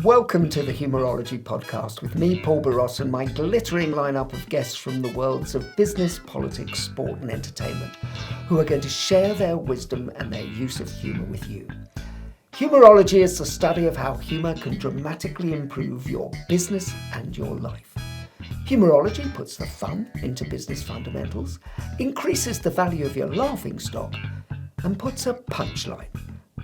Welcome to the Humourology Podcast with me, Paul Boross, and my glittering lineup of guests from the worlds of business, politics, sport and entertainment, who are going to share their wisdom and their use of humour with you. Humourology is the study of how humour can dramatically improve your business and your life. Humourology puts the fun into business fundamentals, increases the value of your laughing stock, and puts a punchline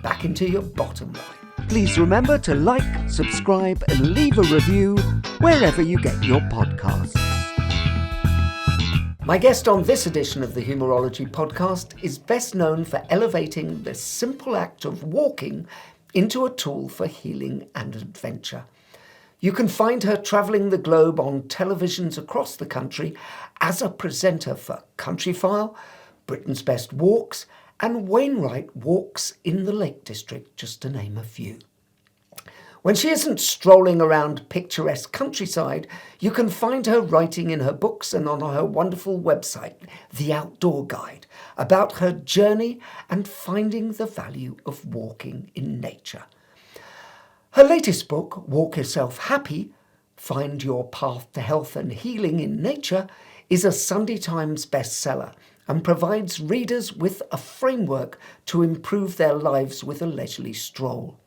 back into your bottom line. Please remember to like, subscribe, and leave a review wherever you get your podcasts. My guest on this edition of the Humourology Podcast is best known for elevating the simple act of walking into a tool for healing and adventure. You can find her travelling the globe on televisions across the country as a presenter for Countryfile, Britain's Best Walks, and Wainwright Walks in the Lake District, just to name a few. When she isn't strolling around picturesque countryside, you can find her writing in her books and on her wonderful website, The Outdoor Guide, about her journey and finding the value of walking in nature. Her latest book, Walk Yourself Happy, Find Your Path to Health and Healing in Nature, is a Sunday Times bestseller and provides readers with a framework to improve their lives with a leisurely stroll.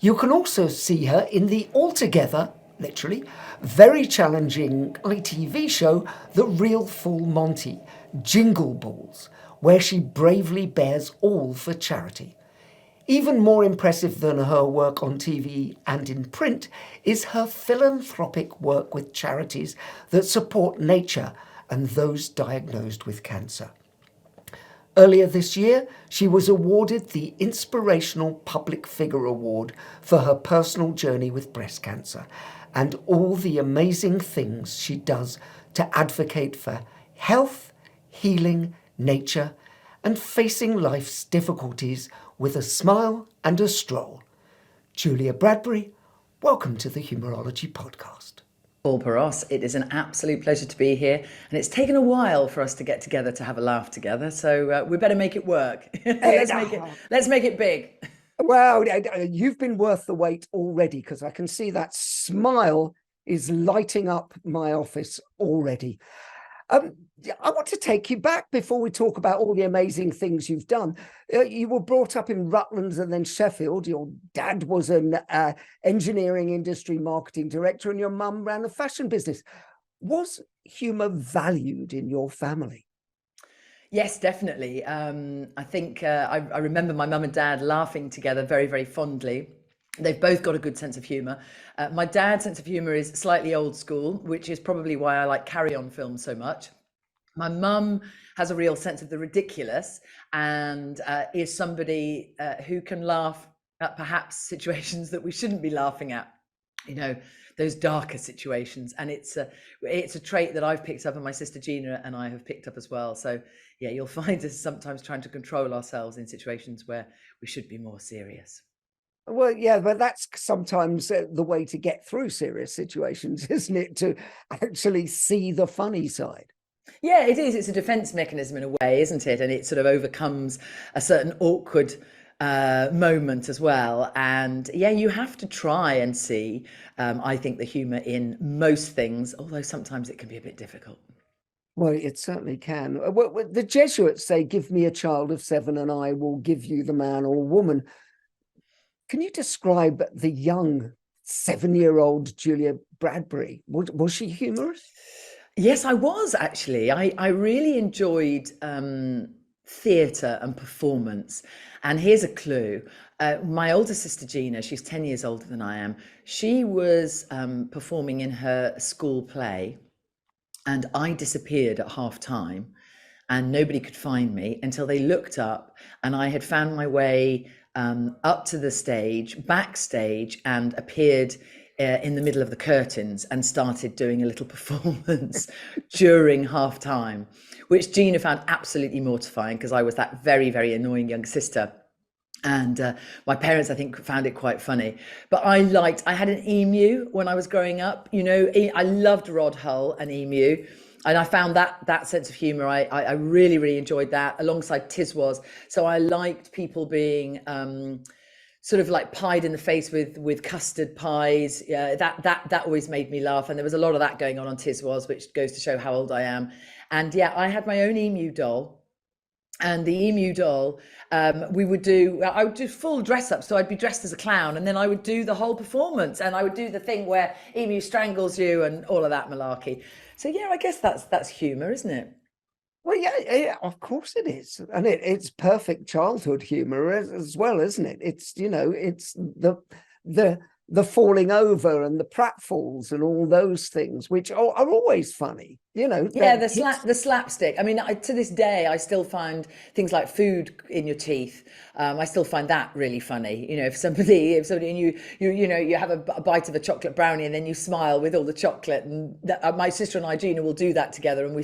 You can also see her in the altogether, literally, very challenging ITV show, The Real Full Monty, Jingle Balls, where she bravely bears all for charity. Even more impressive than her work on TV and in print is her philanthropic work with charities that support nature and those diagnosed with cancer. Earlier this year, she was awarded the Inspirational Public Figure Award for her personal journey with breast cancer and all the amazing things she does to advocate for health, healing, nature, and facing life's difficulties with a smile and a stroll. Julia Bradbury, welcome to the Humourology Podcast. Paul Boross, it is an absolute pleasure to be here, and it's taken a while for us to get together to have a laugh together, so we better make it work. Let's make it big. Well, you've been worth the wait already, because I can see that smile is lighting up my office already. I want to take you back before we talk about all the amazing things you've done. You were brought up in Rutland and then Sheffield. Your dad was an engineering industry marketing director and your mum ran a fashion business. Was humour valued in your family? Yes, definitely. I think I remember my mum and dad laughing together very, very fondly. They've both got a good sense of humour. My dad's sense of humour is slightly old school, which is probably why I like Carry On films so much. My mum has a real sense of the ridiculous and is somebody who can laugh at perhaps situations that we shouldn't be laughing at, you know, those darker situations. And it's a trait that I've picked up and my sister Gina and I have picked up as well. So yeah, you'll find us sometimes trying to control ourselves in situations where we should be more serious. Well, yeah, but that's sometimes the way to get through serious situations, isn't it? To actually see the funny side. Yeah, it is. It's a defense mechanism in a way, isn't it? And it sort of overcomes a certain awkward moment as well. And yeah, you have to try and see, I think, the humour in most things, although sometimes it can be a bit difficult. Well, it certainly can. The Jesuits say, give me a child of 7 and I will give you the man or woman. Can you describe the young 7-year-old Julia Bradbury? Was she humorous? Yes, I was actually. I really enjoyed theatre and performance. And here's a clue. My older sister Gina, she's 10 years older than I am. She was performing in her school play and I disappeared at half time and nobody could find me until they looked up and I had found my way up to the stage, backstage, and appeared in the middle of the curtains and started doing a little performance during half time, which Gina found absolutely mortifying because I was that very, very annoying young sister. And my parents, I think, found it quite funny. But I had an emu when I was growing up. You know, I loved Rod Hull and Emu. And I found that sense of humour, I really, really enjoyed that alongside Tiswas. So I liked people being sort of like pied in the face with custard pies. Yeah, that always made me laugh. And there was a lot of that going on Tiswas, which goes to show how old I am. And yeah, I had my own emu doll. And the emu doll, I would do full dress up. So I'd be dressed as a clown, and then I would do the whole performance, and I would do the thing where emu strangles you and all of that malarkey. So yeah, I guess that's humour, isn't it? Well, yeah, of course it is. And it's perfect childhood humor as well, isn't it? It's, it's the falling over and the pratfalls and all those things, which are always funny, Yeah, the slapstick. I mean, to this day, I still find things like food in your teeth. I still find that really funny. If somebody and you have a bite of a chocolate brownie and then you smile with all the chocolate, and my sister and I, Gina, will do that together, and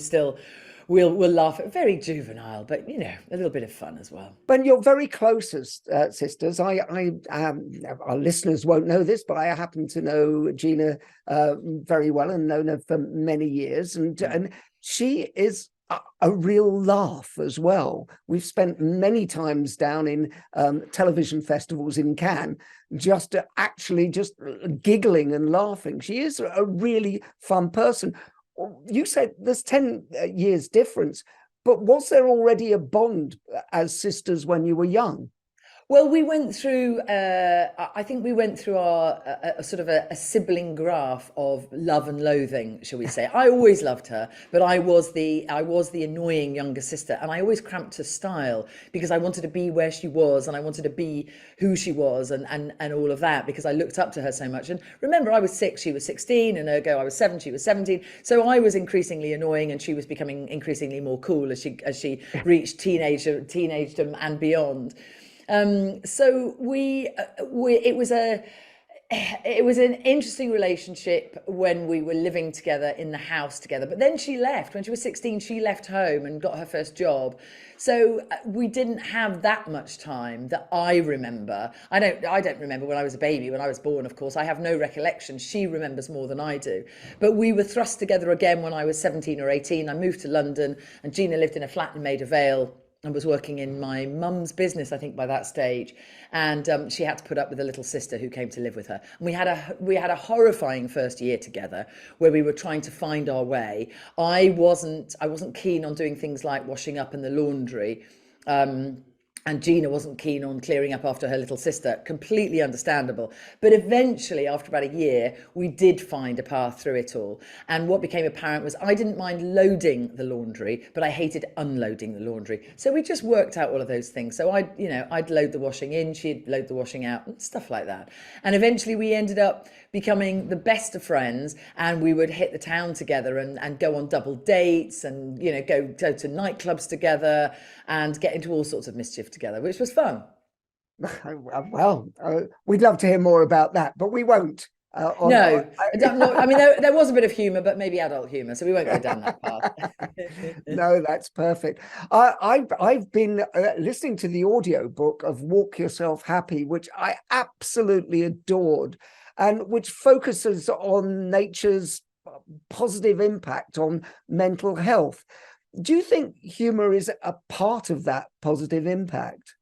we'll laugh at. Very juvenile, but a little bit of fun as well. But you're very close as sisters. Our listeners won't know this, but I happen to know Gina very well and known her for many years, and she is a real laugh as well. We've spent many times down in television festivals in Cannes, just giggling and laughing. She is a really fun person. You said there's 10 years difference, but was there already a bond as sisters when you were young? Well, we went through, I think we went through a sort of a sibling graph of love and loathing, shall we say. I always loved her, but I was the annoying younger sister, and I always cramped her style because I wanted to be where she was, and I wanted to be who she was, and all of that, because I looked up to her so much. And remember, I was 6, she was 16, and ergo I was 7, she was 17. So I was increasingly annoying, and she was becoming increasingly more cool as she reached teenagedom and beyond. So it was an interesting relationship when we were living together in the house together. But then she left when she was 16. She left home and got her first job. So we didn't have that much time that I remember. I don't remember when I was a baby, when I was born, of course. I have no recollection. She remembers more than I do. But we were thrust together again when I was 17 or 18. I moved to London, and Gina lived in a flat in Maida Vale and was working in my mum's business, I think, by that stage. And she had to put up with a little sister who came to live with her. And we had a horrifying first year together where we were trying to find our way. I wasn't keen on doing things like washing up and the laundry. And Gina wasn't keen on clearing up after her little sister. Completely understandable. But eventually, after about a year, we did find a path through it all. And what became apparent was I didn't mind loading the laundry, but I hated unloading the laundry. So we just worked out all of those things. So I'd load the washing in, she'd load the washing out, and stuff like that. And eventually we ended up becoming the best of friends, and we would hit the town together and go on double dates and, go to nightclubs together and get into all sorts of mischief together, which was fun. Well, we'd love to hear more about that, but we won't. I mean, there was a bit of humour, but maybe adult humour, so we won't go down that path. No, that's perfect. I've been listening to the audiobook of Walk Yourself Happy, which I absolutely adored, and which focuses on nature's positive impact on mental health. Do you think humour is a part of that positive impact?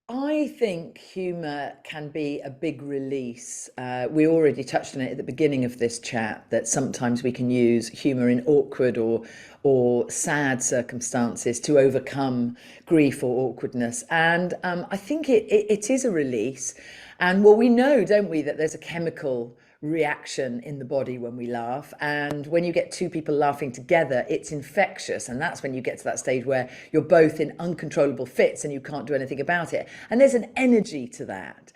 I think humour can be a big release. We already touched on it at the beginning of this chat, that sometimes we can use humour in awkward or sad circumstances to overcome grief or awkwardness. And I think it is a release. And we know, don't we, that there's a chemical reaction in the body when we laugh, and when you get two people laughing together, it's infectious, and that's when you get to that stage where you're both in uncontrollable fits and you can't do anything about it, and there's an energy to that.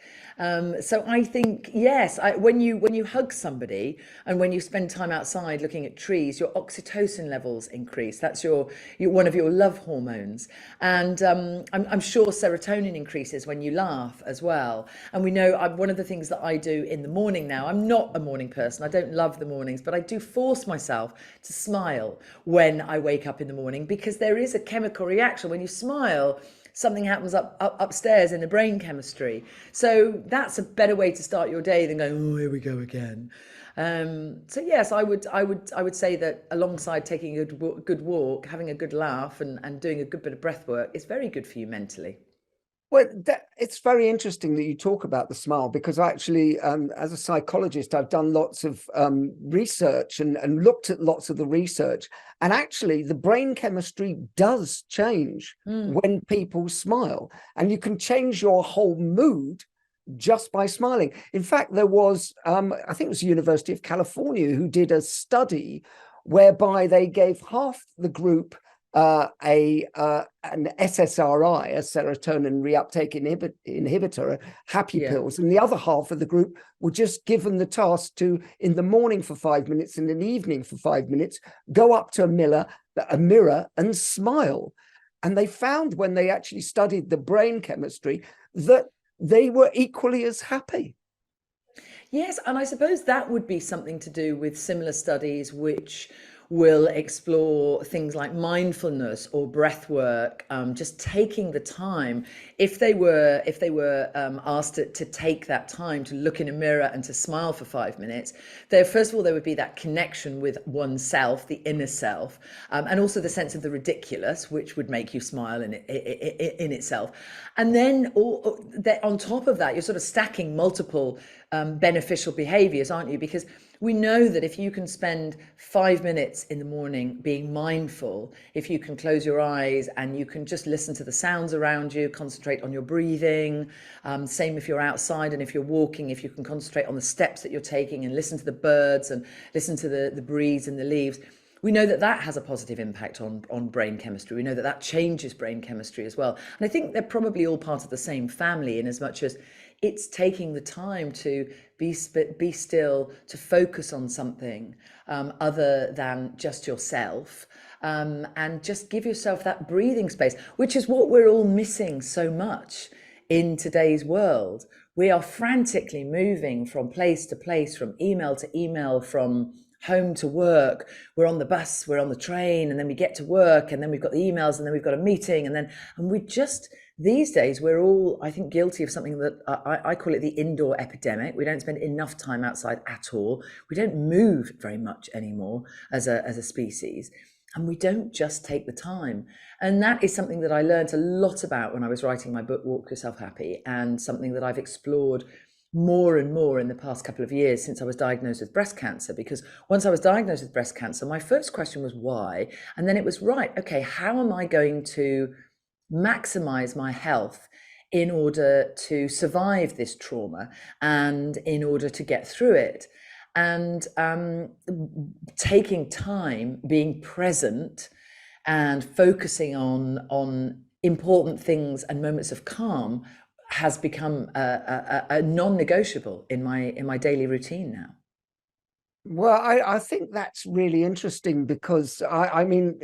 So I think, yes, when you hug somebody and when you spend time outside looking at trees, your oxytocin levels increase. That's your one of your love hormones. And I'm sure serotonin increases when you laugh as well. And we know one of the things that I do in the morning now, I'm not a morning person. I don't love the mornings, but I do force myself to smile when I wake up in the morning, because there is a chemical reaction. When you smile, something happens upstairs in the brain chemistry. So that's a better way to start your day than going, oh, here we go again. So yes, I would say that alongside taking a good walk, having a good laugh and doing a good bit of breath work is very good for you mentally. Well, it's very interesting that you talk about the smile, because actually, as a psychologist, I've done lots of research and looked at lots of the research. And actually, the brain chemistry does change when people smile. And you can change your whole mood just by smiling. In fact, there was, I think it was the University of California who did a study whereby they gave half the group an SSRI, a serotonin reuptake inhibitor, happy pills, and the other half of the group were just given the task to, in the morning for 5 minutes and in the evening for 5 minutes, go up to a mirror and smile. And they found, when they actually studied the brain chemistry, that they were equally as happy. Yes, and I suppose that would be something to do with similar studies which will explore things like mindfulness or breath work, just taking the time. If they were asked to take that time to look in a mirror and to smile for 5 minutes, there, first of all, there would be that connection with oneself, the inner self, and also the sense of the ridiculous, which would make you smile in itself. And then on top of that, you're sort of stacking multiple beneficial behaviors, aren't you? Because we know that if you can spend 5 minutes in the morning being mindful, if you can close your eyes and you can just listen to the sounds around you, concentrate on your breathing, same if you're outside and if you're walking, if you can concentrate on the steps that you're taking and listen to the birds and listen to the breeze and the leaves, we know that that has a positive impact on brain chemistry. We know that that changes brain chemistry as well. And I think they're probably all part of the same family, in as much as it's taking the time to be still, to focus on something other than just yourself, and just give yourself that breathing space, which is what we're all missing so much in today's world. We are frantically moving from place to place, from email to email, from home to work. We're on the bus, we're on the train, and then we get to work, and then we've got the emails, and then we've got a meeting, and we just, these days, we're all, I think, guilty of something that I call it the indoor epidemic. We don't spend enough time outside at all. We don't move very much anymore as a species. And we don't just take the time. And that is something that I learned a lot about when I was writing my book, Walk Yourself Happy, and something that I've explored more and more in the past couple of years since I was diagnosed with breast cancer. Because once I was diagnosed with breast cancer, my first question was why? And then it was, right, okay, how am I going to maximize my health in order to survive this trauma and in order to get through it? And taking time, being present and focusing on important things and moments of calm has become a non-negotiable in my daily routine now. Well, I think that's really interesting, because I mean,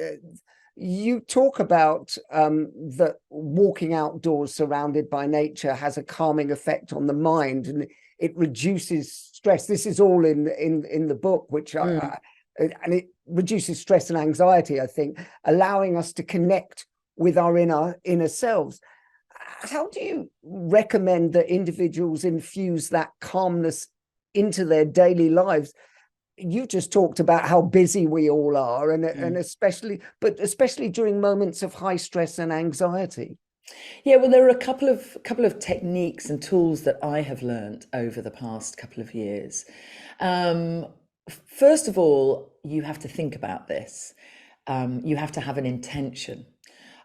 you talk about that walking outdoors surrounded by nature has a calming effect on the mind, and it reduces stress. This is all in the book, which and it reduces stress and anxiety, I think, allowing us to connect with our inner selves. How do you recommend that individuals infuse that calmness into their daily lives? You just talked about how busy we all are, and especially during moments of high stress and anxiety. Yeah, well, there are a couple of techniques and tools that I have learned over the past couple of years. First of all, you have to think about this. You have to have an intention.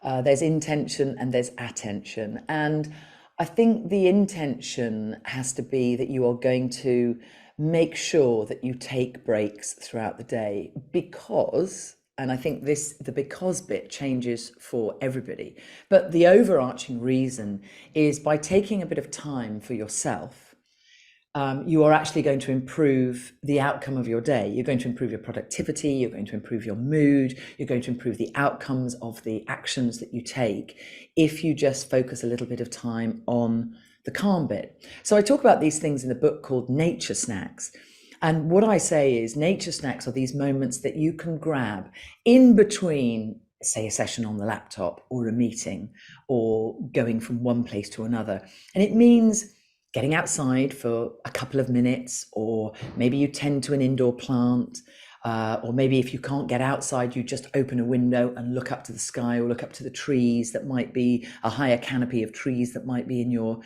There's intention and there's attention. And I think the intention has to be that you are going to make sure that you take breaks throughout the day, because, and I think the because bit changes for everybody, but the overarching reason is, by taking a bit of time for yourself, you are actually going to improve the outcome of your day. You're going to improve your productivity, you're going to improve your mood, you're going to improve the outcomes of the actions that you take if you just focus a little bit of time on the calm bit. So I talk about these things in the book called nature snacks. And what I say is, nature snacks are these moments that you can grab in between, say, a session on the laptop or a meeting or going from one place to another. And it means getting outside for a couple of minutes, or maybe you tend to an indoor plant, Or maybe if you can't get outside, you just open a window and look up to the sky or look up to the trees. That might be a higher canopy of trees that might be in your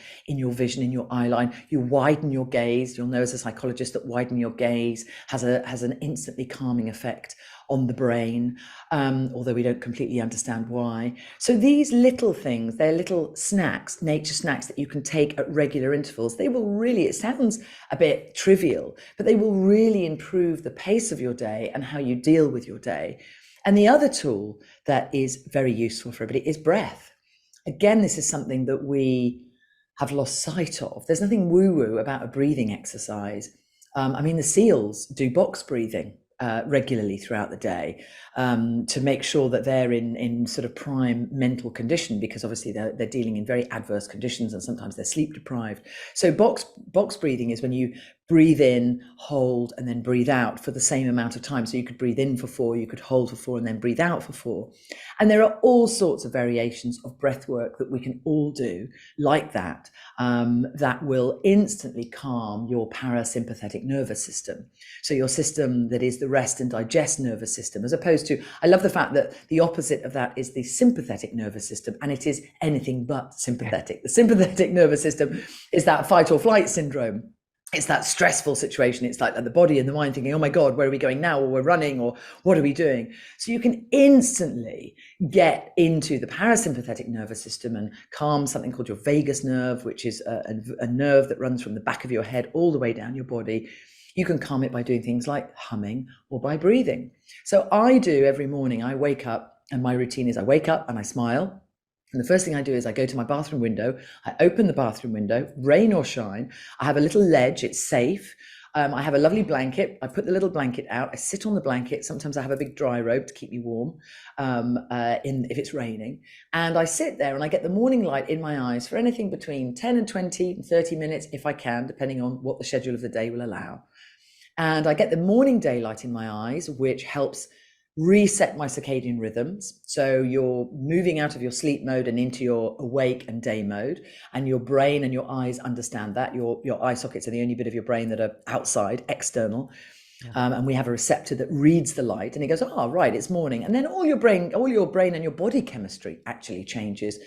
vision, in your eye line. You widen your gaze. You'll know as a psychologist that widen your gaze has an instantly calming effect on the brain, although we don't completely understand why. So these little things, they're little snacks, nature snacks that you can take at regular intervals. They will really, it sounds a bit trivial, but they will really improve the pace of your day and how you deal with your day. And the other tool that is very useful for everybody is breath. Again, this is something that we have lost sight of. There's nothing woo-woo about a breathing exercise. I mean, the seals do box breathing regularly throughout the day to make sure that they're in sort of prime mental condition, because obviously they're dealing in very adverse conditions and sometimes they're sleep deprived. So box breathing is when you breathe in, hold, and then breathe out for the same amount of time. So you could breathe in for 4, you could hold for 4, and then breathe out for 4. And there are all sorts of variations of breath work that we can all do like that, that will instantly calm your parasympathetic nervous system. So your system that is the rest and digest nervous system, as opposed to, I love the fact that the opposite of that is the sympathetic nervous system, and it is anything but sympathetic. The sympathetic nervous system is that fight or flight syndrome. It's that stressful situation. It's like the body and the mind thinking, oh my God, where are we going now? Or we're running, or what are we doing? So you can instantly get into the parasympathetic nervous system and calm something called your vagus nerve, which is a nerve that runs from the back of your head all the way down your body. You can calm it by doing things like humming or by breathing. So I do every morning, I wake up, and my routine is I wake up and I smile. And the first thing I do is I go to my bathroom window, I open the bathroom window, rain or shine. I have a little ledge, it's safe. I have a lovely blanket. I put the little blanket out. I sit on the blanket. Sometimes I have a big dry robe to keep me warm if it's raining. And I sit there and I get the morning light in my eyes for anything between 10 and 20 and 30 minutes, if I can, depending on what the schedule of the day will allow. And I get the morning daylight in my eyes, which helps reset my circadian rhythms. So you're moving out of your sleep mode and into your awake and day mode, and your brain and your eyes understand that. Your eye sockets are the only bit of your brain that are outside, external. And we have a receptor that reads the light and it goes, oh, right, it's morning. And then all your brain and your body chemistry actually changes.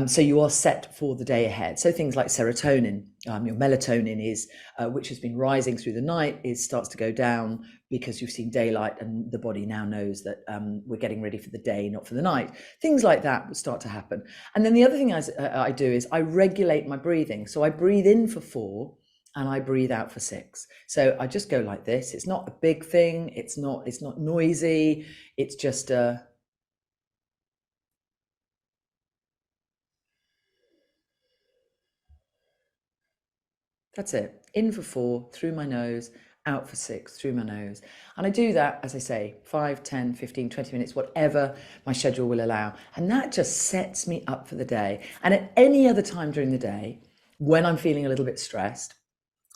So you are set for the day ahead. So things like serotonin, your melatonin is, which has been rising through the night, starts to go down because you've seen daylight and the body now knows that we're getting ready for the day, not for the night. Things like that will start to happen. And then the other thing I do is I regulate my breathing. So I breathe in for 4 and I breathe out for 6. So I just go like this. It's not a big thing. It's not noisy. It's just that's it. In for 4, through my nose, out for 6, through my nose. And I do that, as I say, 5, 10, 15, 20 minutes, whatever my schedule will allow. And that just sets me up for the day. And at any other time during the day, when I'm feeling a little bit stressed,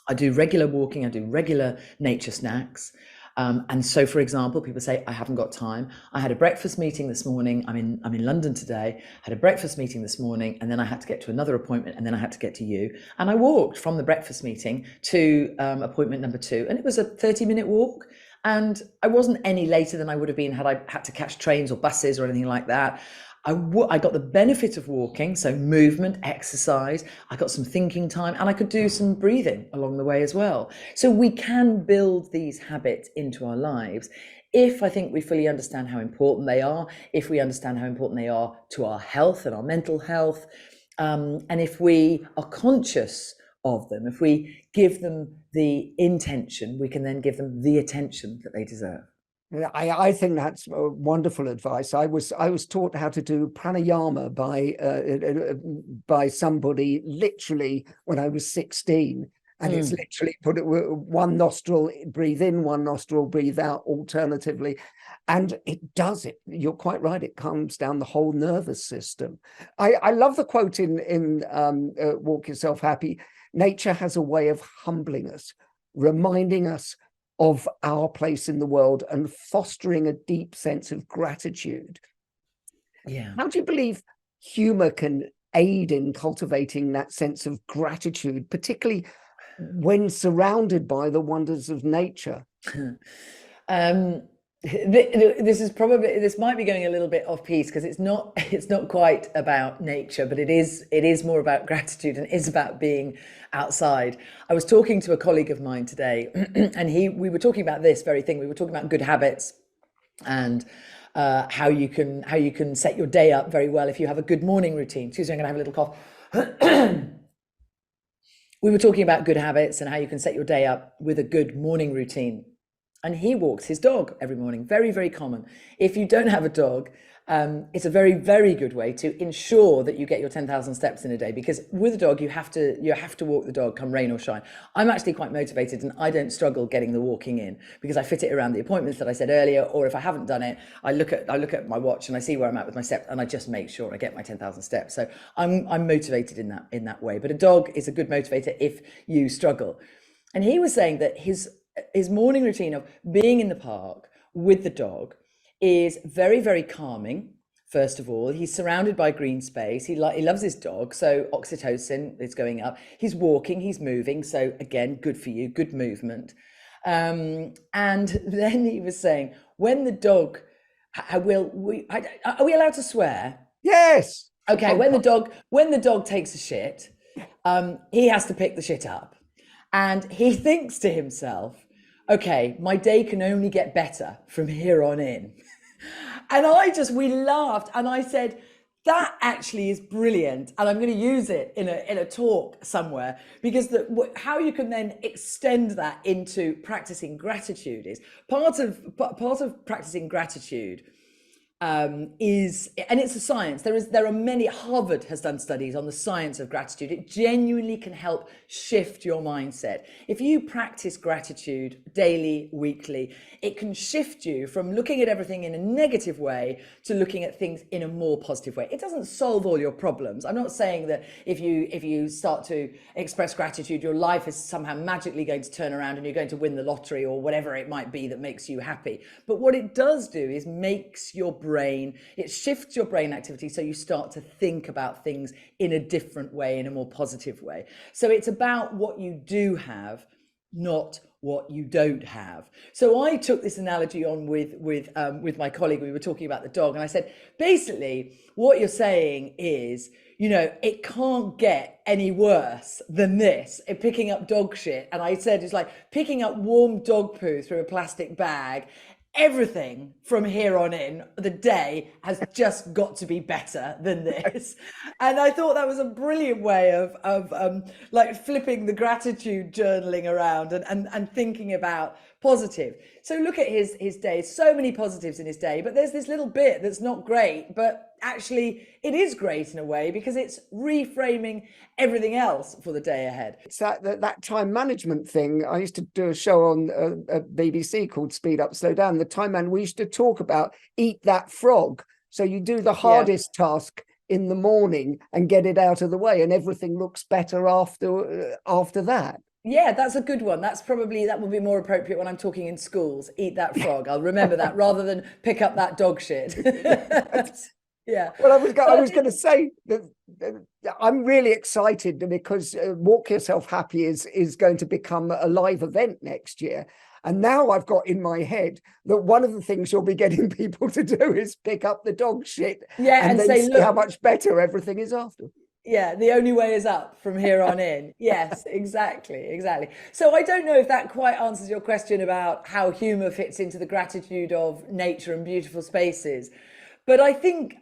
I do regular walking, I do regular nature snacks. And so, for example, people say, I haven't got time. I had a breakfast meeting this morning. I'm in London today. Had a breakfast meeting this morning, and then I had to get to another appointment, and then I had to get to you. And I walked from the breakfast meeting to appointment number 2, and it was a 30-minute walk. And I wasn't any later than I would have been had I had to catch trains or buses or anything like that. I got the benefit of walking, so movement, exercise. I got some thinking time, and I could do some breathing along the way as well. So we can build these habits into our lives if I think we fully understand how important they are, if we understand how important they are to our health and our mental health, and if we are conscious of them, if we give them the intention, we can then give them the attention that they deserve. I think that's wonderful advice. I was taught how to do pranayama by somebody literally when I was 16, and it's literally put it one nostril, breathe in, one nostril, breathe out alternatively, and it does it. You're quite right. It calms down the whole nervous system. I love the quote in Walk Yourself Happy. Nature has a way of humbling us, reminding us of our place in the world and fostering a deep sense of gratitude. Yeah. How do you believe humor can aid in cultivating that sense of gratitude, particularly when surrounded by the wonders of nature? This might be going a little bit off piece because it's not quite about nature, but it is more about gratitude and is about being outside. I was talking to a colleague of mine today, and we were talking about this very thing. We were talking about good habits and how you can set your day up very well if you have a good morning routine. Excuse me, I'm going to have a little cough. We were talking about good habits and how you can set your day up with a good morning routine. And he walks his dog every morning. Very, very common. If you don't have a dog, it's a very, very good way to ensure that you get your 10,000 steps in a day, because with a dog, you have to walk the dog come rain or shine. I'm actually quite motivated and I don't struggle getting the walking in because I fit it around the appointments that I said earlier, or if I haven't done it, I look at my watch and I see where I'm at with my steps and I just make sure I get my 10,000 steps. So I'm motivated in that way. But a dog is a good motivator if you struggle. And he was saying that his morning routine of being in the park with the dog is very, very calming. First of all, he's surrounded by green space. He loves his dog, so oxytocin is going up. He's walking, he's moving, so again, good for you, good movement. And then he was saying, when the dog, are we allowed to swear? Yes. Okay, when the dog takes a shit, he has to pick the shit up, and he thinks to himself, okay, my day can only get better from here on in. And we laughed and I said, that actually is brilliant. And I'm going to use it in a talk somewhere, because how you can then extend that into practicing gratitude is part of practicing gratitude. And it's a science. There are many. Harvard has done studies on the science of gratitude. It genuinely can help shift your mindset. If you practice gratitude daily, weekly, it can shift you from looking at everything in a negative way to looking at things in a more positive way. It doesn't solve all your problems. I'm not saying that if you start to express gratitude, your life is somehow magically going to turn around and you're going to win the lottery or whatever it might be that makes you happy. But what it does do is it shifts your brain activity, so you start to think about things in a different way, in a more positive way. So it's about what you do have, not what you don't have. So I took this analogy on with my colleague. We were talking about the dog, and I said, basically, what you're saying is, it can't get any worse than this, picking up dog shit. And I said, it's like picking up warm dog poo through a plastic bag. Everything from here on in, the day has just got to be better than this. And I thought that was a brilliant way of like flipping the gratitude journaling around and thinking about positive. So look at his day, so many positives in his day, but there's this little bit that's not great, but actually it is great in a way because it's reframing everything else for the day ahead. It's that time management thing. I used to do a show on BBC called Speed Up, Slow Down. The time man, we used to talk about eat that frog. So you do the hardest task in the morning and get it out of the way, and everything looks better after that. Yeah, that's a good one. That will be more appropriate when I'm talking in schools. Eat that frog. I'll remember that rather than pick up that dog shit. Yeah. Well, I was going to say that I'm really excited because Walk Yourself Happy is going to become a live event next year. And now I've got in my head that one of the things you'll be getting people to do is pick up the dog shit and then say, look how much better everything is after. Yeah, the only way is up from here on in. Yes, exactly. So I don't know if that quite answers your question about how humour fits into the gratitude of nature and beautiful spaces. But I think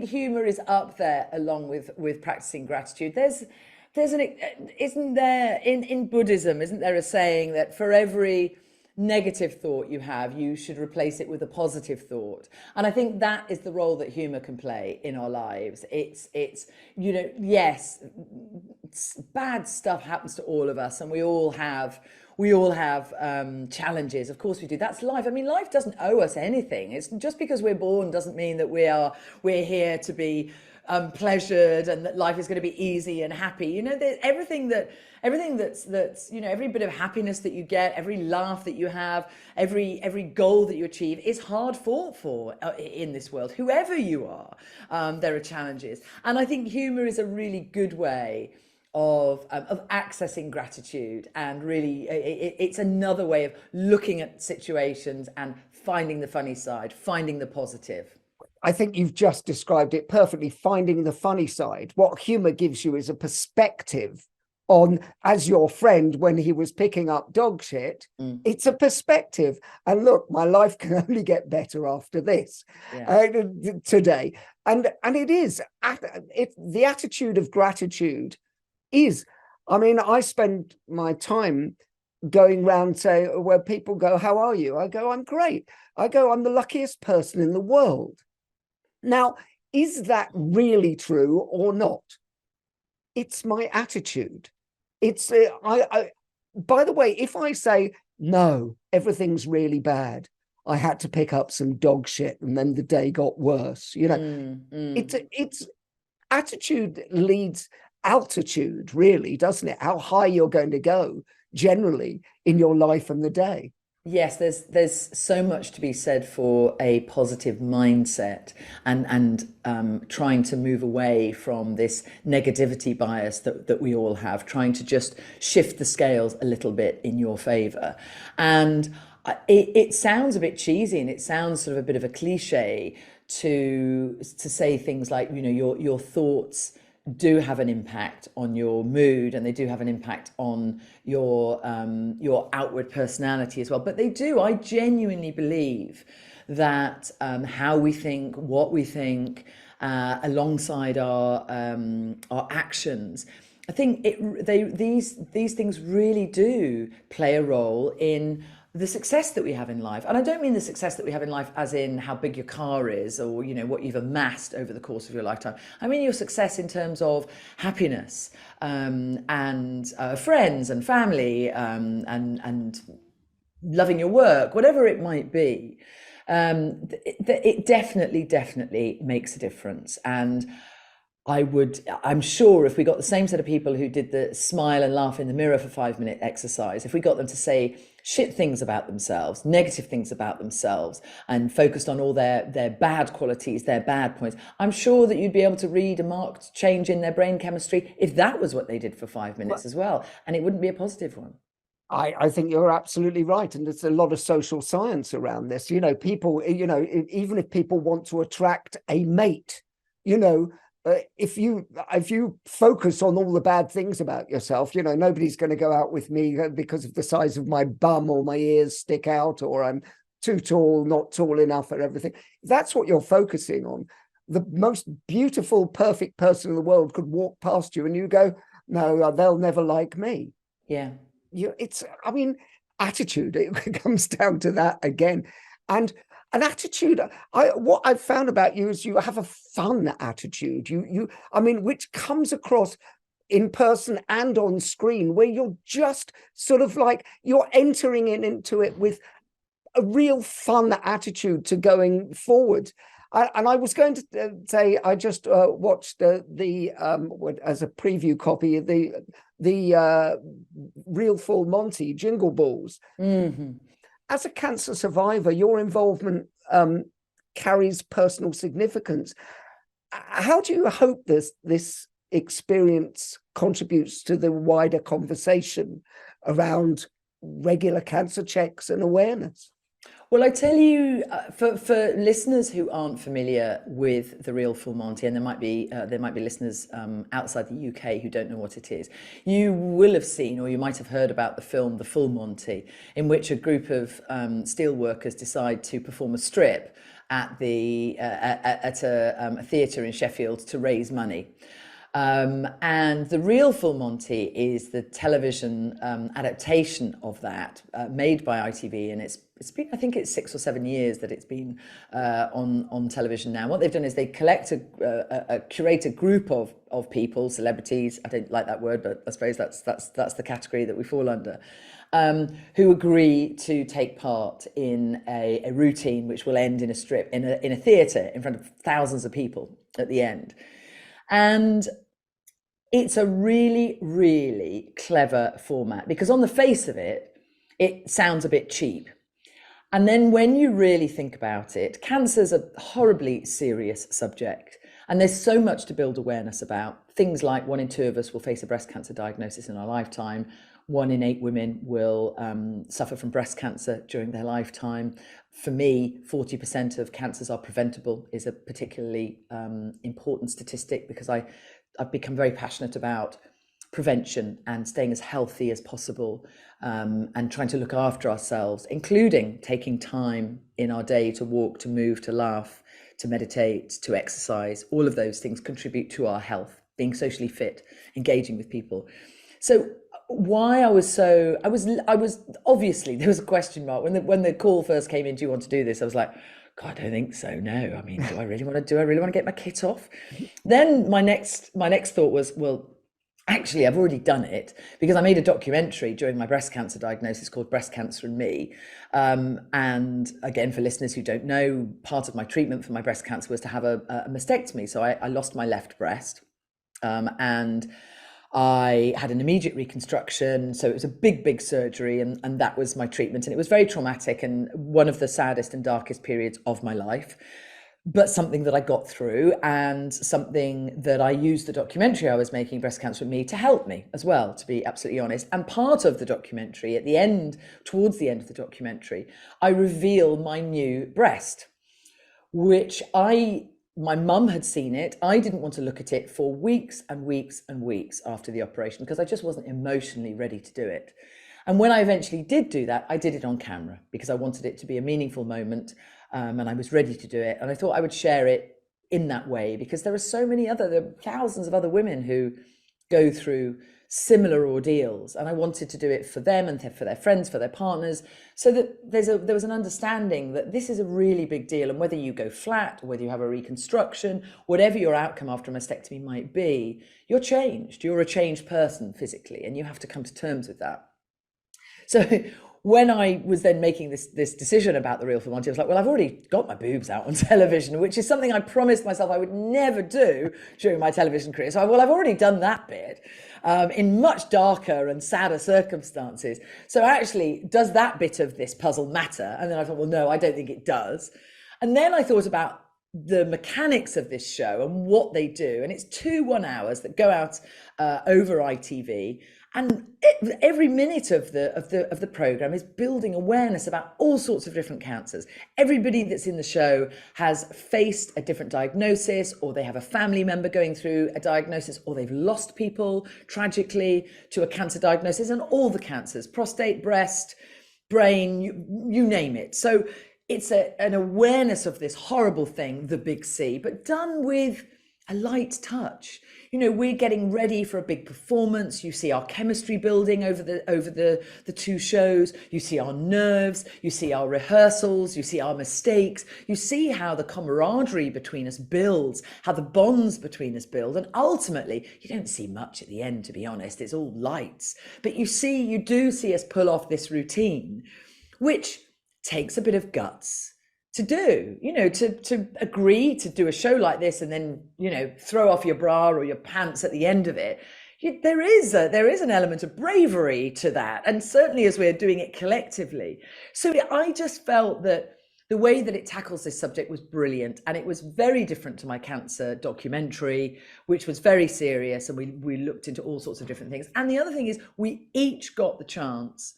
humour is up there along with practicing gratitude. Isn't there in Buddhism, isn't there a saying that for every negative thought you have, you should replace it with a positive thought? And I think that is the role that humor can play in our lives. It's yes, bad stuff happens to all of us, and we all have challenges. Of course we do. That's life. I mean, life doesn't owe us anything. It's just because we're born doesn't mean that we're here to be pleasured and that life is going to be easy and happy. Everything that's every bit of happiness that you get, every laugh that you have, every goal that you achieve is hard fought for in this world. Whoever you are, there are challenges, and I think humor is a really good way of accessing gratitude, and really it's another way of looking at situations and finding the funny side, finding the positive. I think you've just described it perfectly, finding the funny side. What humor gives you is a perspective on, as your friend when he was picking up dog shit, it's a perspective. And look, my life can only get better after this today. And it is, the attitude of gratitude is, I mean, I spend my time going round where people go, how are you? I go, I'm great. I go, I'm the luckiest person in the world. Now, is that really true or not? It's my attitude. It's by the way, if I say, no, everything's really bad, I had to pick up some dog shit and then the day got worse, it's attitude leads altitude, really, doesn't it? How high you're going to go generally in your life and the day. Yes, there's so much to be said for a positive mindset, and trying to move away from this negativity bias that we all have, trying to just shift the scales a little bit in your favor. And it sounds a bit cheesy, and it sounds sort of a bit of a cliche to say things like, your thoughts do have an impact on your mood, and they do have an impact on your outward personality as well. But they do. I genuinely believe that how we think, what we think, alongside our actions, I think these things really do play a role in the success that we have in life. And I don't mean the success that we have in life as in how big your car is, or what you've amassed over the course of your lifetime. I mean your success in terms of happiness, and friends and family, and loving your work, whatever it might be. It definitely makes a difference. And I'm sure if we got the same set of people who did the smile and laugh in the mirror for 5-minute exercise, if we got them to say shit things about themselves, negative things about themselves, and focused on all their bad qualities, their bad points, I'm sure that you'd be able to read a marked change in their brain chemistry if that was what they did for 5 minutes as well. And it wouldn't be a positive one. I think you're absolutely right. And there's a lot of social science around this. People, even if people want to attract a mate, if you focus on all the bad things about yourself, nobody's going to go out with me because of the size of my bum, or my ears stick out, or I'm too tall, not tall enough, or everything. That's what you're focusing on. The most beautiful, perfect person in the world could walk past you and you go, no, they'll never like me. Yeah. Attitude, it comes down to that again. And an attitude, what I've found about you is you have a fun attitude, which comes across in person and on screen, where you're just sort of like, you're entering into it with a real fun attitude to going forward. And I was going to say, I just watched as a preview copy, the Real Full Monty Jingle Balls. Mm-hmm. As a cancer survivor, your involvement carries personal significance. How do you hope this experience contributes to the wider conversation around regular cancer checks and awareness? Well, I tell you, for listeners who aren't familiar with the Real Full Monty, and there might be listeners outside the UK who don't know what it is, you will have seen, or you might have heard about the film The Full Monty, in which a group of steel workers decide to perform a strip at a theatre in Sheffield to raise money. And the Real Full Monty is the television adaptation of that, made by ITV, and it's been, I think it's 6 or 7 years that it's been on television now. What they've done is they curate a group of people, celebrities. I don't like that word, but I suppose that's the category that we fall under. Who agree to take part in a routine which will end in a strip in a theatre in front of thousands of people at the end. And it's a really, really clever format, because on the face of it, it sounds a bit cheap. And then when you really think about it, cancer's a horribly serious subject, and there's so much to build awareness about things like 1 in 2 of us will face a breast cancer diagnosis in our lifetime. 1 in 8 women will suffer from breast cancer during their lifetime. For me, 40% of cancers are preventable is a particularly important statistic, because I've become very passionate about prevention and staying as healthy as possible, and trying to look after ourselves, including taking time in our day to walk, to move, to laugh, to meditate, to exercise. All of those things contribute to our health, being socially fit, engaging with people. So why I was obviously, there was a question mark when the call first came in, do you want to do this? I was like, God, I don't think so. No, I mean, do I really want to get my kit off? Then my next thought was, well, actually, I've already done it, because I made a documentary during my breast cancer diagnosis called Breast Cancer and Me. And again, for listeners who don't know, part of my treatment for my breast cancer was to have a mastectomy. So I lost my left breast, and I had an immediate reconstruction. So it was a big surgery, and that was my treatment. And it was very traumatic and one of the saddest and darkest periods of my life, but something that I got through, and something that I used the documentary I was making, Breast Cancer with Me, to help me as well, to be absolutely honest. And part of the documentary, towards the end of the documentary, I reveal my new breast, which my mum had seen it. I didn't want to look at it for weeks and weeks and weeks after the operation, because I just wasn't emotionally ready to do it. And when I eventually did do that, I did it on camera, because I wanted it to be a meaningful moment. And I was ready to do it. And I thought I would share it in that way, because there are thousands of other women who go through similar ordeals. And I wanted to do it for them and for their friends, for their partners, so that there was an understanding that this is a really big deal. And whether you go flat, or whether you have a reconstruction, whatever your outcome after a mastectomy might be, you're changed. You're a changed person physically, and you have to come to terms with that. So when I was then making this decision about the Real Full Monty, I was like, well, I've already got my boobs out on television, which is something I promised myself I would never do during my television career. So I've already done that bit in much darker and sadder circumstances. So actually, does that bit of this puzzle matter? And then I thought, well, no, I don't think it does. And then I thought about the mechanics of this show and what they do. And it's 2 1-hours that go out over ITV. And every minute of the program is building awareness about all sorts of different cancers. Everybody that's in the show has faced a different diagnosis, or they have a family member going through a diagnosis, or they've lost people tragically to a cancer diagnosis, and all the cancers: prostate, breast, brain, you name it. So it's an awareness of this horrible thing, the big C, but done with a light touch. You know, we're getting ready for a big performance. You see our chemistry building over the 2 shows. You see our nerves. You see our rehearsals. You see our mistakes. You see how the camaraderie between us builds, how the bonds between us build. And ultimately, you don't see much at the end, to be honest. It's all lights. But you do see us pull off this routine, which takes a bit of guts to do, to agree to do a show like this, and then, throw off your bra or your pants at the end of it. There is an element of bravery to that. And certainly as we're doing it collectively. So I just felt that the way that it tackles this subject was brilliant. And it was very different to my cancer documentary, which was very serious. And we looked into all sorts of different things. And the other thing is, we each got the chance,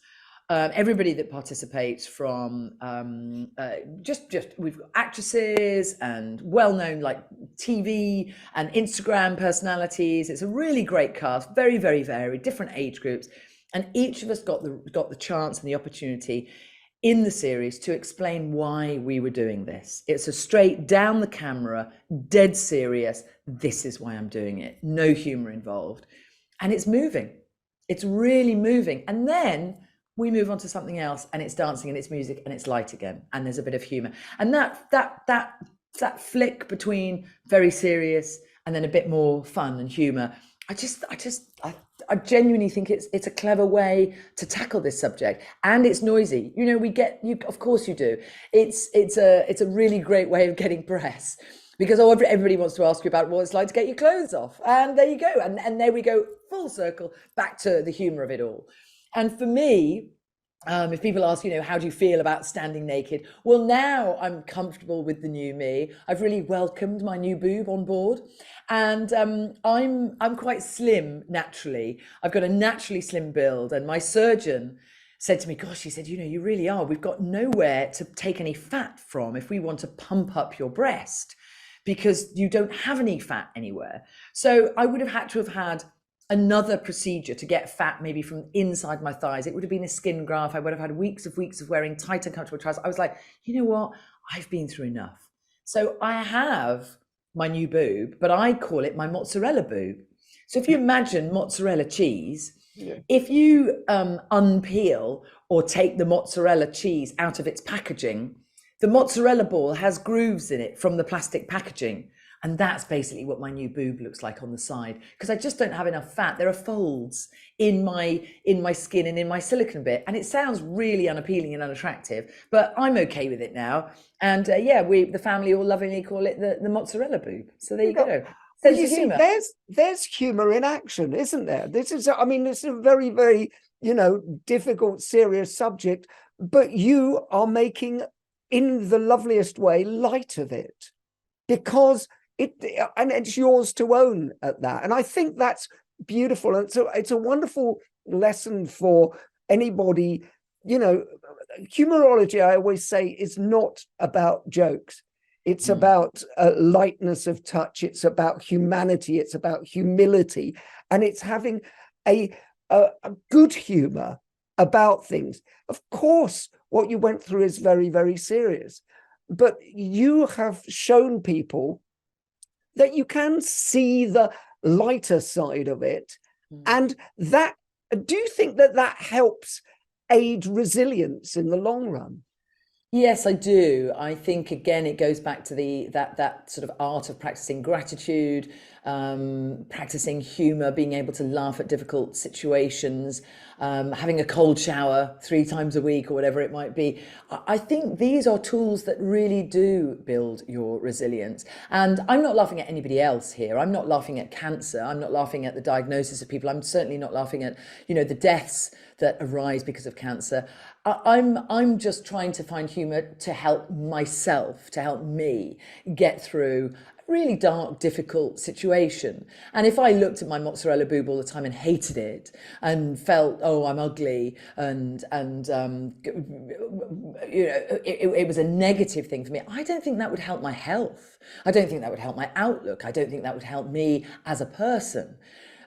everybody that participates, from we've got actresses and well-known like TV and Instagram personalities. It's a really great cast, very, very varied, different age groups, and each of us got the chance and the opportunity in the series to explain why we were doing this. It's a straight down the camera, dead serious, this is why I'm doing it, no humor involved. And it's moving. It's really moving. And then we move on to something else, and it's dancing and it's music and it's light again, and there's a bit of humor. And that flick between very serious and then a bit more fun and humor, I genuinely think it's a clever way to tackle this subject. And it's noisy. Of course you do. It's a really great way of getting press, because everybody wants to ask you about what it's like to get your clothes off. And there you go. And there we go, full circle back to the humor of it all. And for me, If people ask, how do you feel about standing naked? Well, now I'm comfortable with the new me. I've really welcomed my new boob on board, and I'm quite slim naturally. I've got a naturally slim build, and my surgeon said to me, "Gosh," she said, you really are. We've got nowhere to take any fat from if we want to pump up your breast, because you don't have any fat anywhere." So I would have had to have had another procedure to get fat maybe from inside my thighs. It would have been a skin graft. I would have had weeks of wearing tight, uncomfortable trousers. I was like, you know what? I've been through enough. So I have my new boob, but I call it my mozzarella boob. So if you imagine mozzarella cheese, if you unpeel or take the mozzarella cheese out of its packaging, the mozzarella ball has grooves in it from the plastic packaging. And that's basically what my new boob looks like on the side, because I just don't have enough fat. There are folds in my skin and in my silicone bit, and it sounds really unappealing and unattractive, but I'm okay with it now. And the family all lovingly call it the mozzarella boob. So there you go. Well, you see, there's humour in action, isn't there? This is a very, very, difficult, serious subject, but you are making, in the loveliest way, light of it, because it's yours to own at that. And I think that's beautiful. And so it's a wonderful lesson for anybody. Humourology, I always say, is not about jokes. It's about lightness of touch. It's about humanity. It's about humility. And it's having a good humor about things. Of course, what you went through is very, very serious. But you have shown people that you can see the lighter side of it. And do you think that helps aid resilience in the long run? Yes, I do. I think, again, it goes back to that sort of art of practicing gratitude, practicing humor, being able to laugh at difficult situations, having a cold shower 3 times a week or whatever it might be. I think these are tools that really do build your resilience. And I'm not laughing at anybody else here. I'm not laughing at cancer. I'm not laughing at the diagnosis of people. I'm certainly not laughing at, the deaths that arise because of cancer. I'm just trying to find humor to help myself, to help me get through a really dark, difficult situation. And if I looked at my mozzarella boob all the time and hated it and felt, oh, I'm ugly, and it was a negative thing for me, I don't think that would help my health. I don't think that would help my outlook. I don't think that would help me as a person.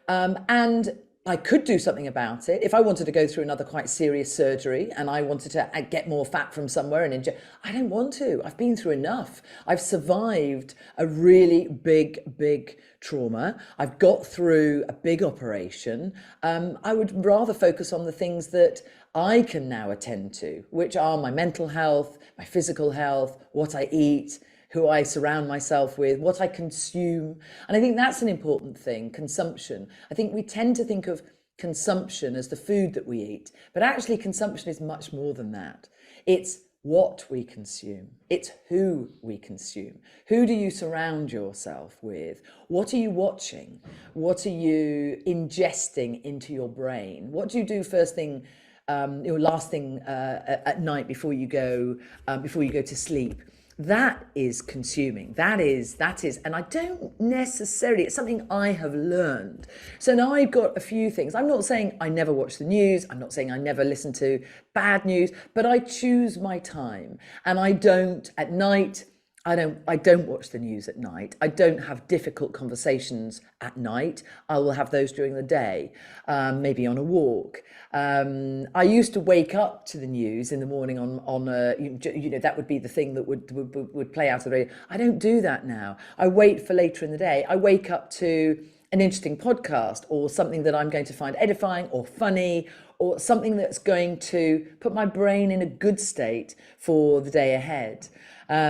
And I could do something about it. If I wanted to go through another quite serious surgery and I wanted to get more fat from somewhere and inject, I don't want to. I've been through enough. I've survived a really big trauma. I've got through a big operation. I would rather focus on the things that I can now attend to, which are my mental health, my physical health, what I eat, who I surround myself with, what I consume. And I think that's an important thing, consumption. I think we tend to think of consumption as the food that we eat, but actually consumption is much more than that. It's what we consume. It's who we consume. Who do you surround yourself with? What are you watching? What are you ingesting into your brain? What do you do first thing, last thing at night before you go to sleep? That is consuming. That is, and I don't necessarily, it's something I have learned. So now I've got a few things. I'm not saying I never watch the news. I'm not saying I never listen to bad news, but I choose my time. And I don't, at night, I don't watch the news at night. I don't have difficult conversations at night. I will have those during the day, maybe on a walk. I used to wake up to the news in the morning on that would be the thing that would play out of the radio. I don't do that now. I wait for later in the day. I wake up to an interesting podcast or something that I'm going to find edifying or funny, or something that's going to put my brain in a good state for the day ahead. I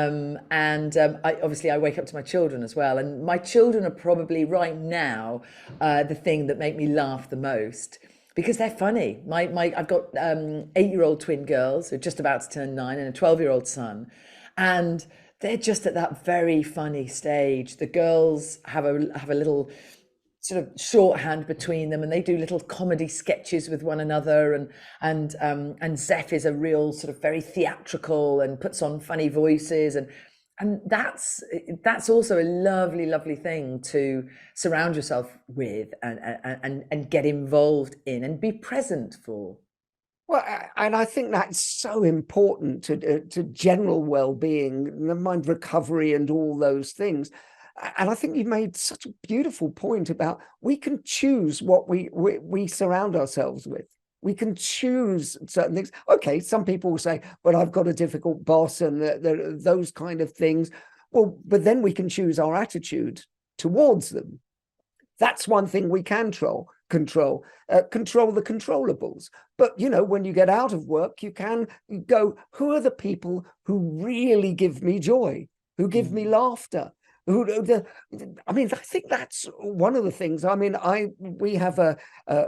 wake up to my children as well, and my children are probably right now the thing that make me laugh the most, because they're funny. I've got 8-year-old twin girls who are just about to turn 9 and a 12-year-old son, and they're just at that very funny stage. The girls have a little sort of shorthand between them, and they do little comedy sketches with one another, and Zeph is a real sort of very theatrical and puts on funny voices, and that's also a lovely thing to surround yourself with and get involved in and be present for. Well, and I think that's so important to general well-being, never mind recovery and all those things. And I think you made such a beautiful point about we can choose what we surround ourselves with. We can choose certain things. Okay, some people will say, "But I've got a difficult boss," and those kind of things. Well, but then we can choose our attitude towards them. That's one thing we can control the controllables. But when you get out of work, you can go, who are the people who really give me joy, who give me laughter? I think that's one of the things. We have a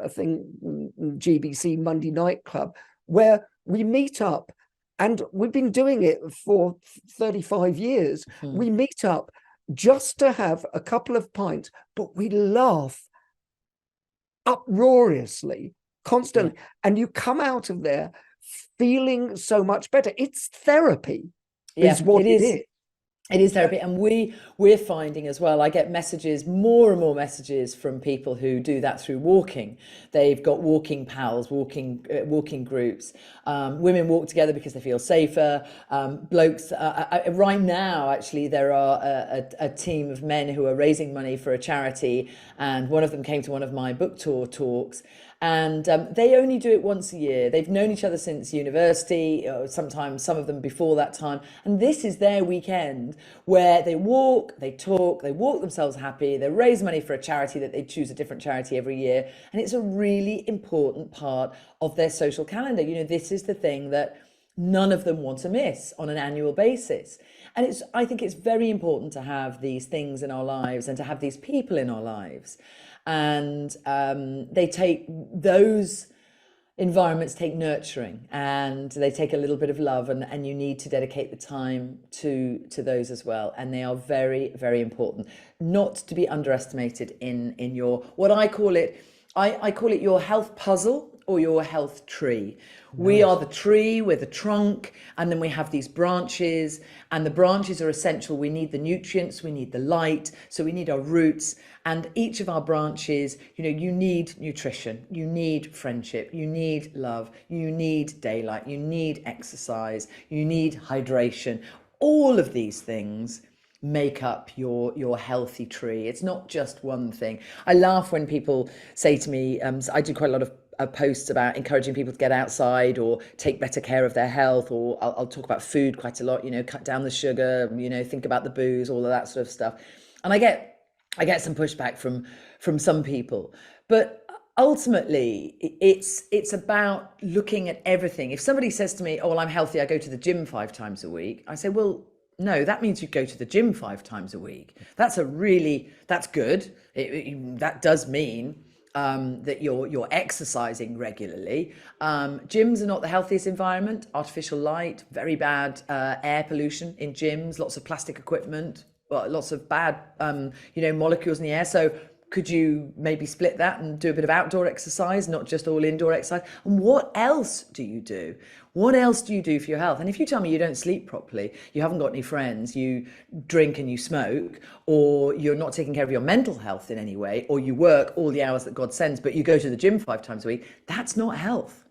thing, GBC Monday Night Club, where we meet up, and we've been doing it for 35 years. We meet up just to have a couple of pints, but we laugh uproariously, constantly, and you come out of there feeling so much better. It's therapy, is what it is. It is therapy, and we're finding as well, I get more and more messages from people who do that through walking. They've got walking pals, walking groups. Women walk together because they feel safer. Blokes, right now, actually, there are a team of men who are raising money for a charity, and one of them came to one of my book tour talks. And they only do it once a year. They've known each other since university, sometimes some of them before that time. And this is their weekend where they walk, they talk, they walk themselves happy, they raise money for a charity that they choose a different charity every year. And it's a really important part of their social calendar. This is the thing that none of them want to miss on an annual basis. And I think it's very important to have these things in our lives and to have these people in our lives. And those environments take nurturing, and they take a little bit of love, and you need to dedicate the time to those as well. And they are very, very important, not to be underestimated in your, what I call it your health puzzle or your health tree. We are the tree, we're the trunk, and then we have these branches, and the branches are essential. We need the nutrients, we need the light, so we need our roots. And each of our branches, you need nutrition, you need friendship, you need love, you need daylight, you need exercise, you need hydration. All of these things make up your healthy tree. It's not just one thing. I laugh when people say to me, I do quite a lot of posts about encouraging people to get outside or take better care of their health, or I'll talk about food quite a lot, cut down the sugar, think about the booze, all of that sort of stuff. And I get some pushback from some people, but ultimately it's about looking at everything. If somebody says to me, "Oh, well, I'm healthy, I go to the gym 5 times a week," I say, well, no, that means you go to the gym 5 times a week. That's good. That does mean that you're exercising regularly. Gyms are not the healthiest environment. Artificial light, very bad air pollution in gyms, lots of plastic equipment, lots of bad molecules in the air. So could you maybe split that and do a bit of outdoor exercise, not just all indoor exercise? And what else do you do? What else do you do for your health? And if you tell me you don't sleep properly, you haven't got any friends, you drink and you smoke, or you're not taking care of your mental health in any way, or you work all the hours that God sends, but you go to the gym 5 times a week, that's not health.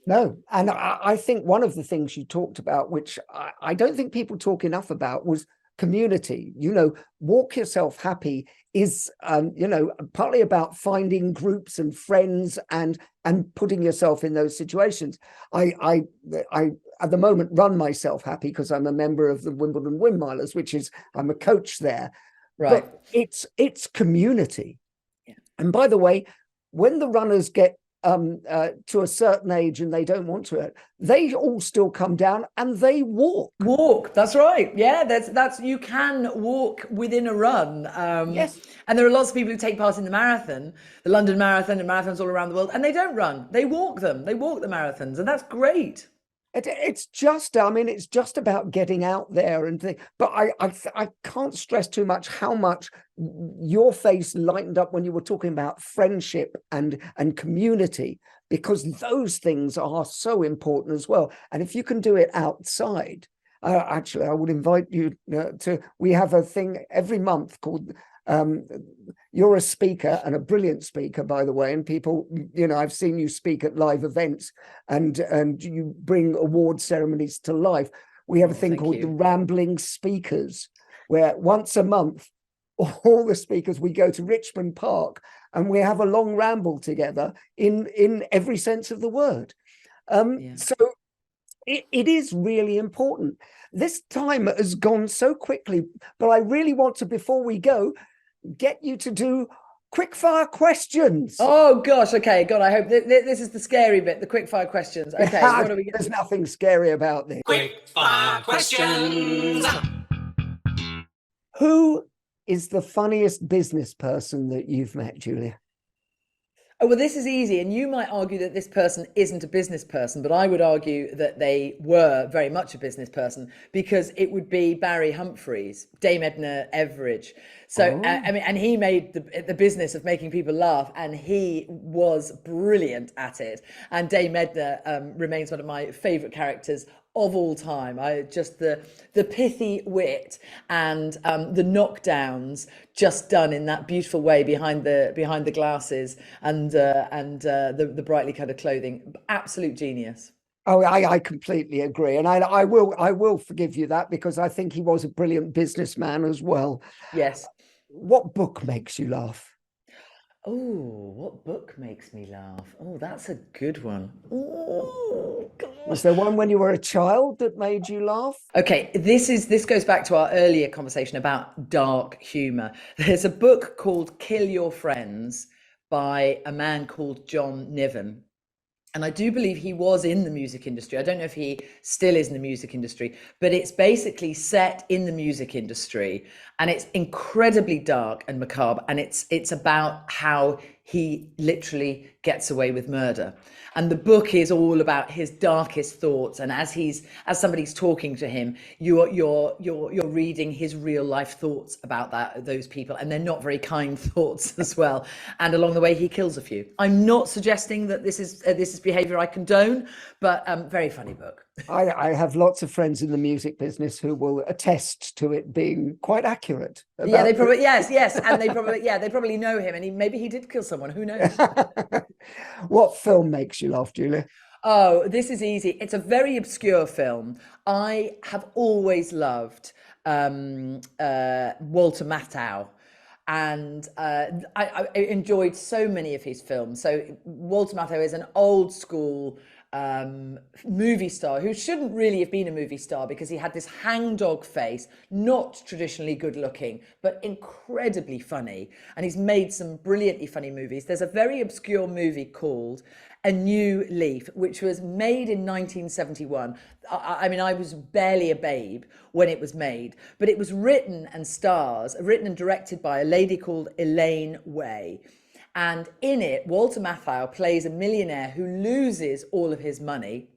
No. And I think one of the things you talked about, which I don't think people talk enough about, was community. Walk Yourself Happy is partly about finding groups and friends and putting yourself in those situations. I at the moment run Myself Happy because I'm a member of the Wimbledon Windmilers, which is, I'm a coach there. Right. But it's community. Yeah. And by the way, when the runners get to a certain age and they don't want to, they all still come down and they walk. That's right. Yeah, that's you can walk within a run. Yes. And there are lots of people who take part in the marathon, the London Marathon, and marathons all around the world, and they don't run. They walk the marathons, and that's great. It's just, I mean, it's just about getting out there and but I can't stress too much how much your face lightened up when you were talking about friendship and community, because those things are so important as well. And if you can do it outside, actually, I would invite you we have a thing every month called, you're a speaker and a brilliant speaker, by the way, and people, I've seen you speak at live events and you bring award ceremonies to life. We have a thing called the Rambling Speakers, where once a month, all the speakers, we go to Richmond Park and we have a long ramble together in every sense of the word. So it is really important. This time has gone so quickly, but I really want to, before we go, get you to do quickfire questions. Oh gosh, okay, God, I hope this is the scary bit, the quickfire questions. Okay, what are we? There's nothing scary about this. Quickfire questions. Who is the funniest business person that you've met, Julia? Oh, well, this is easy, and you might argue that this person isn't a business person, but I would argue that they were very much a business person, because it would be Barry Humphries, Dame Edna Everage. So, I mean, and he made the business of making people laugh, and he was brilliant at it. And Dame Edna remains one of my favourite characters of all time. I just the pithy wit and the knockdowns just done in that beautiful way behind the glasses and the brightly coloured clothing. Absolute genius. Oh, I completely agree, and I will forgive you that, because I think he was a brilliant businessman as well. Yes. What book makes you laugh? Oh, what book makes me laugh? Oh, that's a good one. Oh, God. Was there one when you were a child that made you laugh? Okay, this goes back to our earlier conversation about dark humor. There's a book called Kill Your Friends by a man called John Niven. And I do believe he was in the music industry. I don't know if he still is in the music industry, but it's basically set in the music industry, and it's incredibly dark and macabre, and it's about how he literally gets away with murder. And the book is all about his darkest thoughts, and as somebody's talking to him, you're reading his real life thoughts about those people, and they're not very kind thoughts as well. And along the way, he kills a few. I'm not suggesting that this is behavior I condone, but very funny book. I have lots of friends in the music business who will attest to it being quite accurate. Yeah, they probably yes, and they probably know him, and maybe he did kill someone. Who knows? What film makes you laugh, Julia? Oh, this is easy. It's a very obscure film. I have always loved Walter Matthau. And I enjoyed so many of his films. So Walter Matthau is an old school movie star who shouldn't really have been a movie star, because he had this hangdog face, not traditionally good looking, but incredibly funny. And he's made some brilliantly funny movies. There's a very obscure movie called A New Leaf, which was made in 1971. I mean, I was barely a babe when it was made, but it was written and directed by a lady called Elaine Way. And in it, Walter Matthau plays a millionaire who loses all of his money,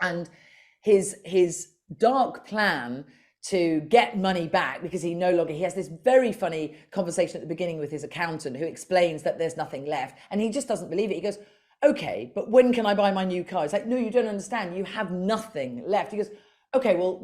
and his dark plan to get money back, because he has this very funny conversation at the beginning with his accountant, who explains that there's nothing left, and he just doesn't believe it. He goes, okay, but when can I buy my new car? It's like, no, you don't understand. You have nothing left. He goes, okay, well,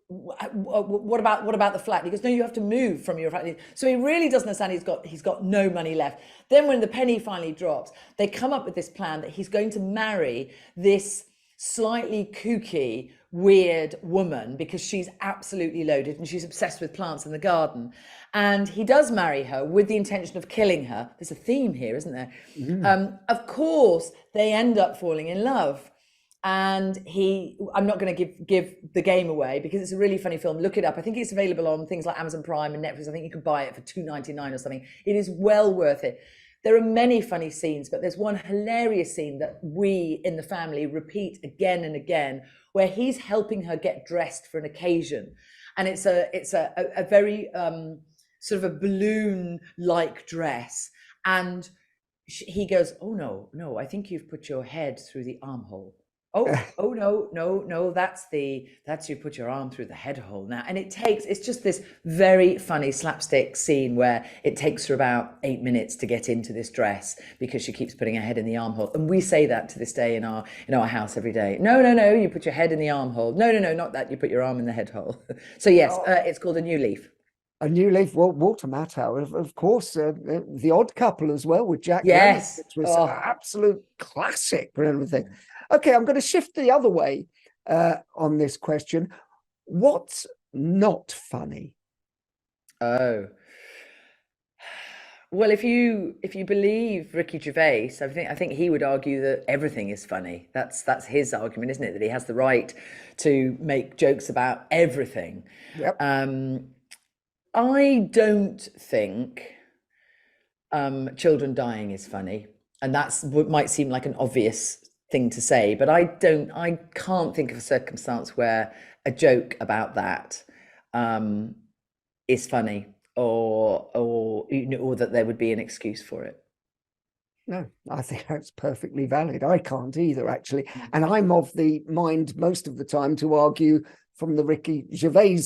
what about the flat? He goes, no, you have to move from your flat. So he really doesn't understand. He's got no money left. Then when the penny finally drops, they come up with this plan that he's going to marry this slightly kooky, weird woman, because she's absolutely loaded and she's obsessed with plants in the garden. And he does marry her with the intention of killing her. There's a theme here, isn't there? Mm. Of course, they end up falling in love. And I'm not going to give the game away, because it's a really funny film. Look it up. I think it's available on things like Amazon Prime and Netflix. I think you can buy it for $2.99 or something. It is well worth it. There are many funny scenes, but there's one hilarious scene that we in the family repeat again and again, where he's helping her get dressed for an occasion. And it's a very sort of a balloon-like dress. And he goes, oh, no, I think you've put your head through the armhole. Oh no, that's you put your arm through the head hole now. And it's just this very funny slapstick scene where it takes her about 8 minutes to get into this dress because she keeps putting her head in the armhole. And we say that to this day in our house every day. No, you put your head in the armhole. No, not that, you put your arm in the head hole. So yes, it's called A New Leaf. A New Leaf. Well, Walter Matthau, of course, The Odd Couple as well with Jack. Yes, Lemmon, which was an absolute classic for everything. Okay, I'm going to shift the other way on this question. What's not funny? Oh, well, if you believe Ricky Gervais, I think he would argue that everything is funny. That's his argument, isn't it? That he has the right to make jokes about everything. Yep. I don't think children dying is funny, and that's what might seem like an obvious thing to say, but I can't think of a circumstance where a joke about that is funny or that there would be an excuse for it. No, I think that's perfectly valid. I can't either, actually. And I'm of the mind most of the time to argue from the Ricky Gervais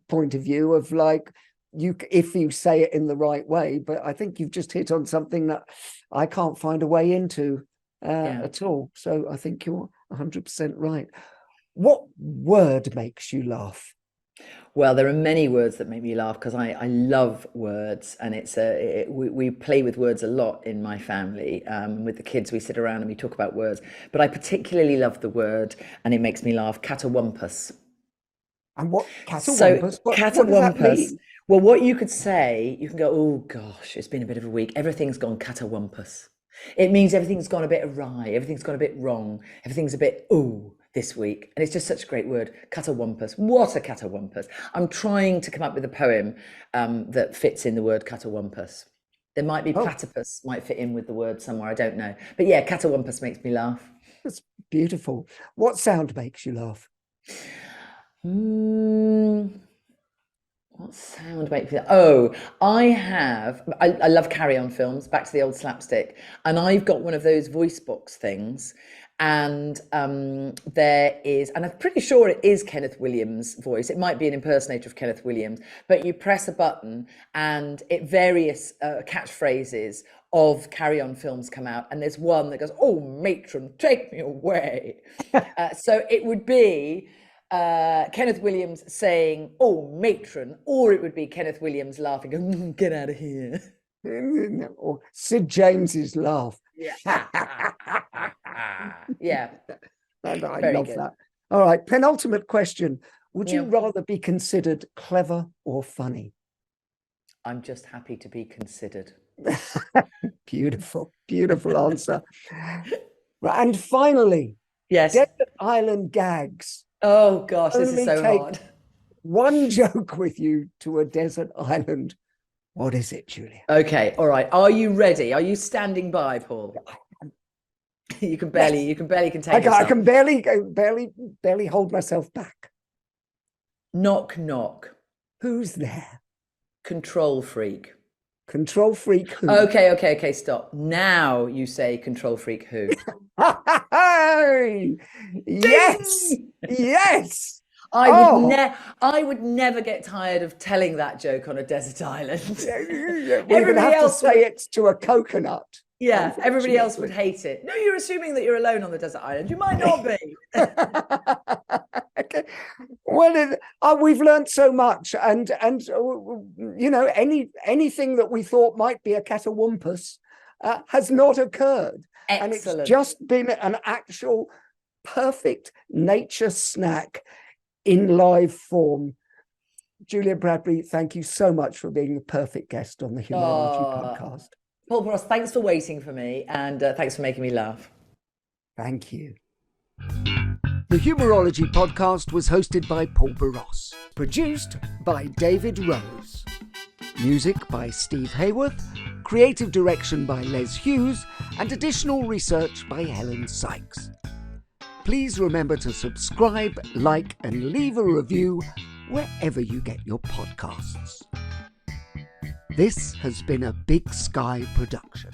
point of view of like, if you say it in the right way, but I think you've just hit on something that I can't find a way into at all. So I think you're 100% right. What word makes you laugh? Well, there are many words that make me laugh because I love words, and we play with words a lot in my family. With the kids, we sit around and we talk about words. But I particularly love the word, and it makes me laugh, catawampus. And what catawampus? So catawampus. Well, what you could say, you can go, oh gosh, it's been a bit of a week. Everything's gone catawampus. It means everything's gone a bit awry. Everything's gone a bit wrong. Everything's a bit this week. And it's just such a great word. Catawampus. What a catawampus. I'm trying to come up with a poem that fits in the word catawampus. There might be platypus might fit in with the word somewhere. I don't know. But yeah, catawampus makes me laugh. That's beautiful. What sound makes you laugh? What sound makes me laugh? Oh, I love carry-on films, back to the old slapstick. And I've got one of those voice box things. And there is, and I'm pretty sure it is Kenneth Williams' voice. It might be an impersonator of Kenneth Williams, but you press a button and various catchphrases of carry-on films come out. And there's one that goes, "Oh, matron, take me away." So it would be Kenneth Williams saying, "Oh, matron," or it would be Kenneth Williams laughing, going, "Get out of here." Or Sid James's laugh. Yeah. Yeah. I love that. All right. Penultimate question. Would you rather be considered clever or funny? I'm just happy to be considered. Beautiful answer. And finally, yes, desert island gags. Oh gosh, this is so hard. One joke with you to a desert island. What is it, Julia? Okay, all right. Are you ready? Are you standing by, Paul? You can barely contain yourself. I can barely hold myself back. Knock, knock. Who's there? Control freak. Control freak who? Okay, stop. Now you say control freak who. Yes. Yes. I would never get tired of telling that joke on a desert island. We're going to have to say it to a coconut. Yeah, everybody else would hate it. No, you're assuming that you're alone on the desert island. You might not be. Okay. Well, we've learned so much, and you know, anything that we thought might be a catawampus has not occurred. Excellent. And it's just been an actual perfect nature snack in live form. Julia Bradbury, thank you so much for being the perfect guest on the Humourology Podcast. Paul Boross, thanks for waiting for me, and thanks for making me laugh. Thank you. The Humourology Podcast was hosted by Paul Boross, produced by David Rose, music by Steve Hayworth, creative direction by Les Hughes, and additional research by Helen Sykes. Please remember to subscribe, like, and leave a review wherever you get your podcasts. This has been a Big Sky production.